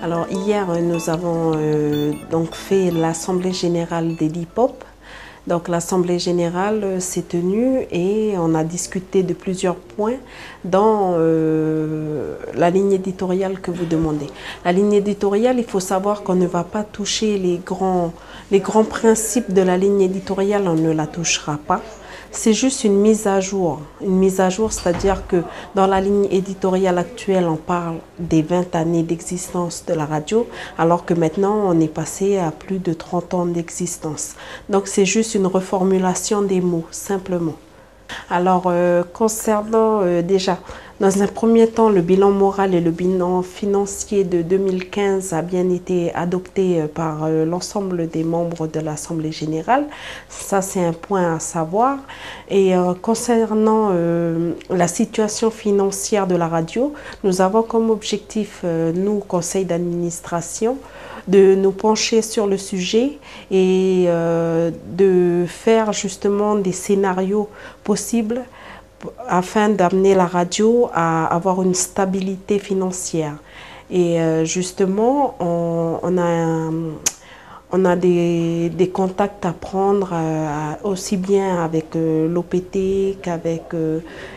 Alors hier, nous avons donc fait l'Assemblée générale des DIPOP. Donc l'Assemblée générale s'est tenue et on a discuté de plusieurs points dans la ligne éditoriale que vous demandez. La ligne éditoriale, il faut savoir qu'on ne va pas toucher les grands principes de la ligne éditoriale, on ne la touchera pas. C'est juste une mise à jour. Une mise à jour, c'est-à-dire que dans la ligne éditoriale actuelle, on parle des 20 années d'existence de la radio, alors que maintenant, on est passé à plus de 30 ans d'existence. Donc, c'est juste une reformulation des mots, simplement. Alors, concernant déjà, dans un premier temps, le bilan moral et le bilan financier de 2015 a bien été adopté par l'ensemble des membres de l'Assemblée générale. Ça, c'est un point à savoir. Et concernant la situation financière de la radio, nous avons comme objectif, nous, conseil d'administration, de nous pencher sur le sujet et de faire justement des scénarios possibles afin d'amener la radio à avoir une stabilité financière. Et justement, on a des contacts à prendre aussi bien avec l'OPT qu'avec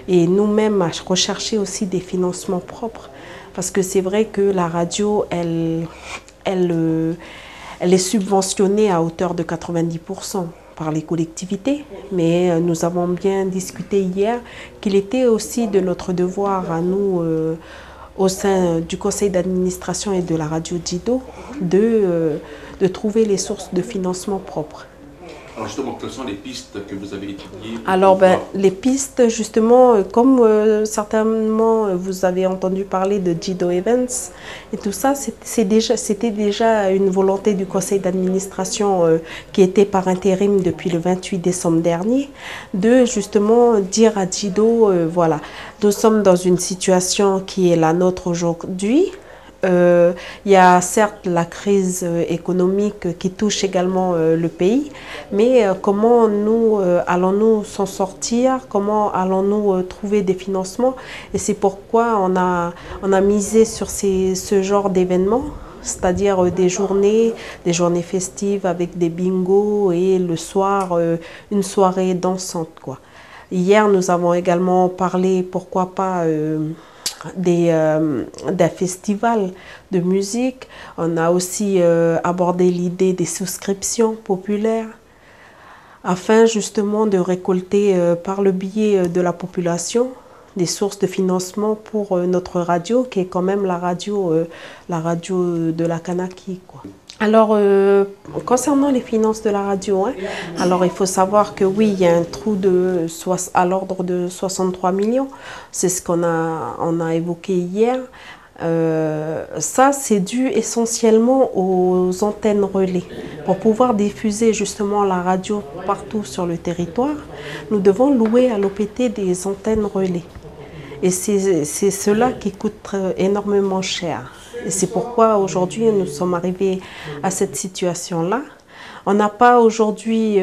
et nous-mêmes à rechercher aussi des financements propres. Parce que c'est vrai que la radio, elle est subventionnée à hauteur de 90% par les collectivités, mais nous avons bien discuté hier qu'il était aussi de notre devoir à nous, au sein du conseil d'administration et de la radio Djido, de trouver les sources de financement propres. Alors justement, quelles sont les pistes que vous avez étudiées? Alors, les pistes, justement, comme certainement vous avez entendu parler de Djido Events et tout ça, c'était déjà une volonté du conseil d'administration qui était par intérim depuis le 28 décembre dernier, de justement dire à Djido, voilà, nous sommes dans une situation qui est la nôtre aujourd'hui. Il y a certes la crise économique qui touche également le pays, mais comment nous allons-nous s'en sortir, comment allons-nous trouver des financements? Et c'est pourquoi on a misé sur ce genre d'événements, c'est-à-dire des journées festives avec des bingos et le soir une soirée dansante, quoi. Hier nous avons également parlé, pourquoi pas, d'un festival de musique. On a aussi abordé l'idée des souscriptions populaires afin justement de récolter par le biais de la population des sources de financement pour notre radio qui est quand même la radio de la Kanaki, quoi. Alors, concernant les finances de la radio, alors il faut savoir que oui, il y a un trou à l'ordre de 63 millions. C'est ce qu'on a évoqué hier. Ça, c'est dû essentiellement aux antennes relais. Pour pouvoir diffuser justement la radio partout sur le territoire, nous devons louer à l'OPT des antennes relais. Et c'est cela qui coûte énormément cher. Et c'est pourquoi aujourd'hui nous sommes arrivés à cette situation-là. On n'a pas aujourd'hui,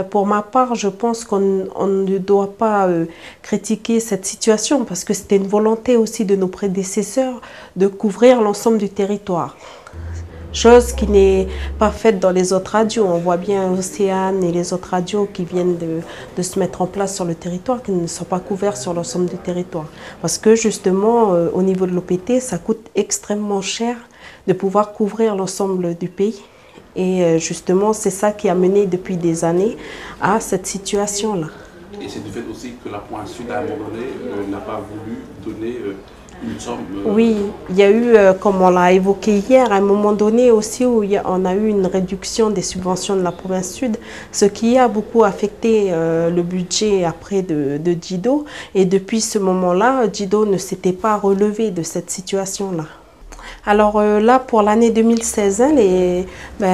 pour ma part, je pense qu'on ne doit pas critiquer cette situation parce que c'était une volonté aussi de nos prédécesseurs de couvrir l'ensemble du territoire. Chose qui n'est pas faite dans les autres radios. On voit bien Océane et les autres radios qui viennent de se mettre en place sur le territoire, qui ne sont pas couverts sur l'ensemble du territoire. Parce que justement, au niveau de l'OPT, ça coûte extrêmement cher de pouvoir couvrir l'ensemble du pays. Et justement, c'est ça qui a mené depuis des années à cette situation-là. Et c'est du fait aussi que la Point Sud, à un moment donné, n'a pas voulu donner une somme. Oui, il y a eu, comme on l'a évoqué hier, à un moment donné aussi où on a eu une réduction des subventions de la province Sud, ce qui a beaucoup affecté le budget après de Djido. Et depuis ce moment-là, Djido ne s'était pas relevé de cette situation-là. Alors là, pour l'année 2016,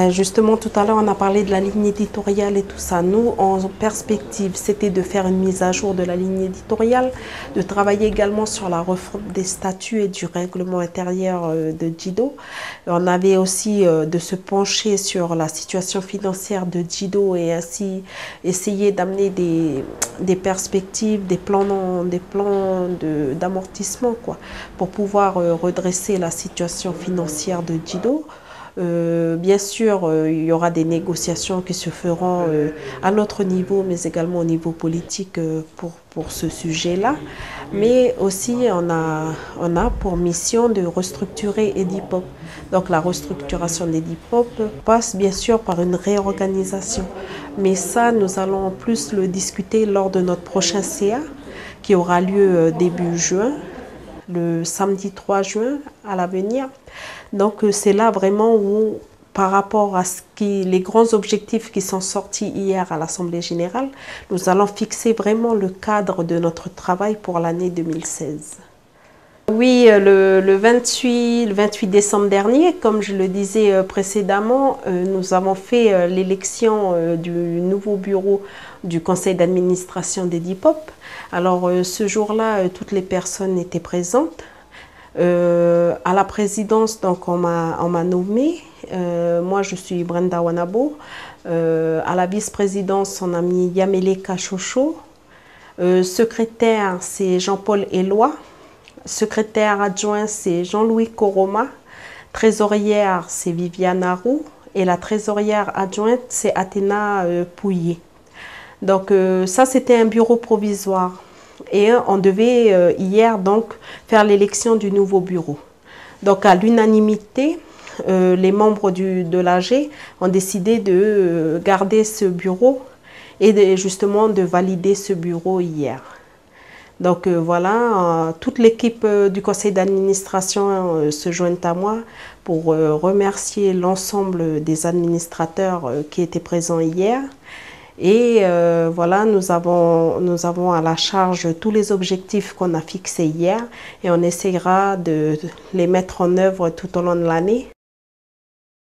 justement tout à l'heure on a parlé de la ligne éditoriale et tout ça. Nous, en perspective, c'était de faire une mise à jour de la ligne éditoriale, de travailler également sur la refonte des statuts et du règlement intérieur de Djido. On avait aussi de se pencher sur la situation financière de Djido et ainsi essayer d'amener des perspectives, des plans d'amortissement, quoi, pour pouvoir redresser la situation situation financière de Djido. Bien sûr, il y aura des négociations qui se feront à notre niveau, mais également au niveau politique pour ce sujet-là. Mais aussi, on a pour mission de restructurer Edipop. Donc la restructuration d'Edipop passe bien sûr par une réorganisation. Mais ça, nous allons plus le discuter lors de notre prochain CA qui aura lieu début juin, le samedi 3 juin à l'avenir. Donc c'est là vraiment où, par rapport à les grands objectifs qui sont sortis hier à l'Assemblée générale, nous allons fixer vraiment le cadre de notre travail pour l'année 2016. Oui, le 28 décembre dernier, comme je le disais précédemment, nous avons fait l'élection du nouveau bureau du conseil d'administration d'Edipop. Alors ce jour-là, toutes les personnes étaient présentes. À la présidence, donc on m'a nommé. Moi, je suis Brenda Wanabo. À la vice-présidence, on a mis Yamele Kachocho. Secrétaire, c'est Jean-Paul Éloi. Secrétaire adjoint, c'est Jean-Louis Koroma. Trésorière, c'est Viviane Arou. Et la trésorière adjointe, c'est Athéna Pouillet. Donc ça, c'était un bureau provisoire. Et on devait hier donc faire l'élection du nouveau bureau. Donc à l'unanimité, les membres de l'AG ont décidé de garder ce bureau et justement de valider ce bureau hier. Donc voilà, toute l'équipe du conseil d'administration se joint à moi pour remercier l'ensemble des administrateurs qui étaient présents hier. Et voilà, nous avons à la charge tous les objectifs qu'on a fixés hier et on essaiera de les mettre en œuvre tout au long de l'année.